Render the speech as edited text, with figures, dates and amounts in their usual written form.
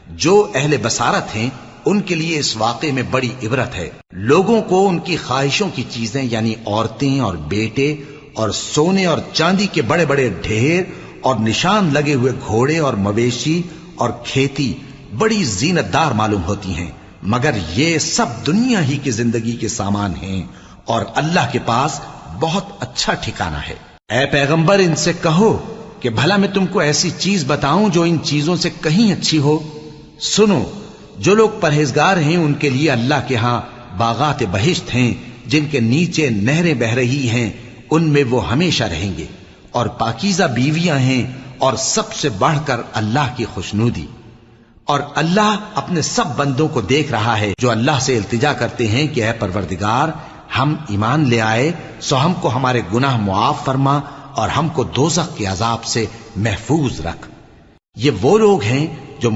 جو اہل بصارت ہیں ان کے لیے اس واقعے میں بڑی عبرت ہے۔ لوگوں کو ان کی خواہشوں کی چیزیں یعنی عورتیں اور بیٹے اور سونے اور چاندی کے بڑے بڑے ڈھیر اور نشان لگے ہوئے گھوڑے اور مویشی اور کھیتی بڑی زینت دار معلوم ہوتی ہیں، مگر یہ سب دنیا ہی کی زندگی کے سامان ہیں اور اللہ کے پاس بہت اچھا ٹھکانہ ہے۔ اے پیغمبر ان سے کہو کہ بھلا میں تم کو ایسی چیز بتاؤں جو ان چیزوں سے کہیں اچھی ہو؟ سنو، جو لوگ پرہیزگار ہیں ان کے لیے اللہ کے ہاں باغات بہشت ہیں جن کے نیچے نہریں بہ رہی ہیں، ان میں وہ ہمیشہ رہیں گے، اور پاکیزہ بیویاں ہیں، اور سب سے بڑھ کر اللہ کی خوشنودی۔ اور اللہ اپنے سب بندوں کو دیکھ رہا ہے جو اللہ سے التجا کرتے ہیں کہ اے پروردگار ہم ایمان لے آئے سو ہم کو ہمارے گناہ معاف فرما اور ہم کو دوزخ کے عذاب سے محفوظ رکھ۔ یہ وہ لوگ ہیں جو